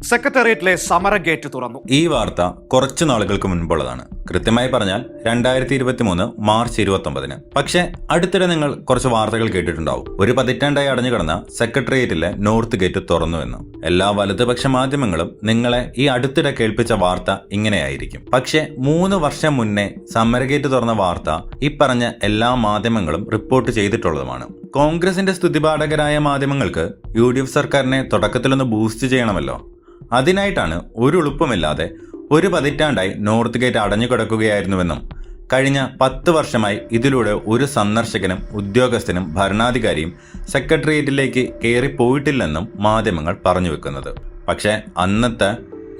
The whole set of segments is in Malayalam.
സെക്രട്ടേറിയറ്റിലെ സമര ഗേറ്റ് തുറന്നു. ഈ വാർത്ത കുറച്ചു നാളുകൾക്ക് മുൻപുള്ളതാണ്. കൃത്യമായി പറഞ്ഞാൽ 2023 മാർച്ച് 29. പക്ഷേ അടുത്തിടെ നിങ്ങൾ കുറച്ച് വാർത്തകൾ കേട്ടിട്ടുണ്ടാവും. ഒരു പതിറ്റാണ്ടായി അടഞ്ഞു കിടന്ന സെക്രട്ടേറിയറ്റിലെ നോർത്ത് ഗേറ്റ് തുറന്നുവെന്ന്. എല്ലാ വലതുപക്ഷ മാധ്യമങ്ങളും നിങ്ങളെ ഈ അടുത്തിടെ കേൾപ്പിച്ച വാർത്ത ഇങ്ങനെയായിരിക്കും. പക്ഷേ 3 വർഷം മുന്നേ സമരഗേറ്റ് തുറന്ന വാർത്ത ഈ പറഞ്ഞ എല്ലാ മാധ്യമങ്ങളും റിപ്പോർട്ട് ചെയ്തിട്ടുള്ളതുമാണ്. കോൺഗ്രസിന്റെ സ്തുതിപാഠകരായ മാധ്യമങ്ങൾക്ക് UDF സർക്കാരിനെ തുടക്കത്തിലൊന്ന് ബൂസ്റ്റ് ചെയ്യണമല്ലോ. അതിനായിട്ടാണ് ഒരു എളുപ്പമില്ലാതെ ഒരു പതിറ്റാണ്ടായി നോർത്ത് ഗേറ്റ് അടഞ്ഞു കിടക്കുകയായിരുന്നുവെന്നും കഴിഞ്ഞ 10 വർഷമായി ഇതിലൂടെ ഒരു സന്ദർശകനും ഉദ്യോഗസ്ഥനും ഭരണാധികാരിയും സെക്രട്ടേറിയറ്റിലേക്ക് കയറിപ്പോയിട്ടില്ലെന്നും മാധ്യമങ്ങൾ പറഞ്ഞു വെക്കുന്നത്. പക്ഷേ അന്നത്തെ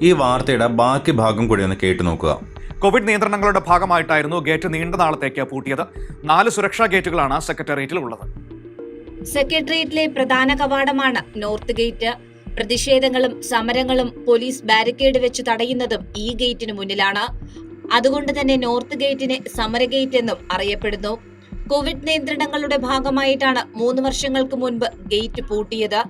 ഈ വാർത്തയുടെ ബാക്കി ഭാഗം കൂടി ഒന്ന് കേട്ടു നോക്കുക. കോവിഡ് നിയന്ത്രണങ്ങളുടെ ഭാഗമായിട്ടായിരുന്നു ഗേറ്റ് നീണ്ട നാളത്തേക്ക് പൂട്ടിയത്. 4 സുരക്ഷാ ഗേറ്റുകളാണ് സെക്രട്ടേറിയറ്റിൽ ഉള്ളത്. സെക്രട്ടേറിയറ്റിലെ പ്രധാന കവാടമാണ് നോർത്ത് ഗേറ്റ്. പ്രതിഷേധങ്ങളും സമരങ്ങളും പോലീസ് ബാരിക്കേഡ് വെച്ച് തടയുന്നതും ഈ ഗേറ്റിന് മുന്നിലാണ്. അതുകൊണ്ട് തന്നെ നോർത്ത് ഗേറ്റിനെ സമര ഗേറ്റ് എന്നും അറിയപ്പെടുന്നു. കോവിഡ് നിയന്ത്രണങ്ങളുടെ ഭാഗമായിട്ടാണ് 3 വർഷങ്ങൾക്ക് മുൻപ് ഗേറ്റ് പൂട്ടിയത്.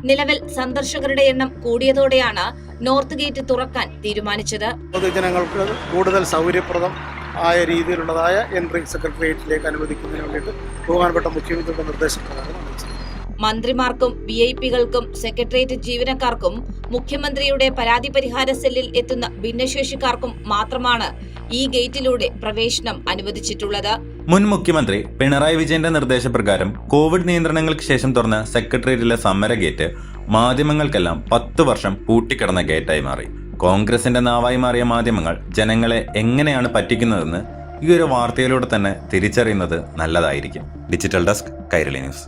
നിലവിൽ സന്ദർശകരുടെ എണ്ണം കൂടിയതോടെയാണ് നോർത്ത് ഗേറ്റ് തുറക്കാൻ തീരുമാനിച്ചത്. പൊതുജനങ്ങൾക്ക് കൂടുതൽ സൗകര്യപ്രദം ആയ രീതിയിലുള്ളതായ എൻട്രി സെക്രട്ടേറിയറ്റിലേക്ക് അനുവദിക്കുന്നതിന് വേണ്ടിയിട്ട് ബഹുമാനപ്പെട്ട മുഖ്യമന്ത്രിയുടെ നിർദ്ദേശപ്രകാരം മന്ത്രിമാർക്കും VIP-കൾക്കും സെക്രട്ടേറിയറ്റ് ജീവനക്കാർക്കും മുഖ്യമന്ത്രിയുടെ പരാതി പരിഹാര സെല്ലിൽ എത്തുന്ന ഭിന്നശേഷിക്കാർക്കും മാത്രമാണ് ഈ ഗേറ്റിലൂടെ പ്രവേശനം അനുവദിച്ചിട്ടുള്ളത്. മുൻ മുഖ്യമന്ത്രി പിണറായി വിജയന്റെ നിർദ്ദേശപ്രകാരം കോവിഡ് നിയന്ത്രണങ്ങൾക്ക് ശേഷം തുറന്ന സെക്രട്ടേറിയറ്റിലെ സമര ഗേറ്റ് മാധ്യമങ്ങൾക്കെല്ലാം 10 വർഷം പൂട്ടിക്കിടന്ന ഗേറ്റായി മാറി. കോൺഗ്രസിന്റെ നാവായി മാറിയ മാധ്യമങ്ങൾ ജനങ്ങളെ എങ്ങനെയാണ് പറ്റിക്കുന്നതെന്ന് ഈ ഒരു വാർത്തയിലൂടെ തന്നെ തിരിച്ചറിയുന്നത് നല്ലതായിരിക്കും. Digital desk, Kairali news.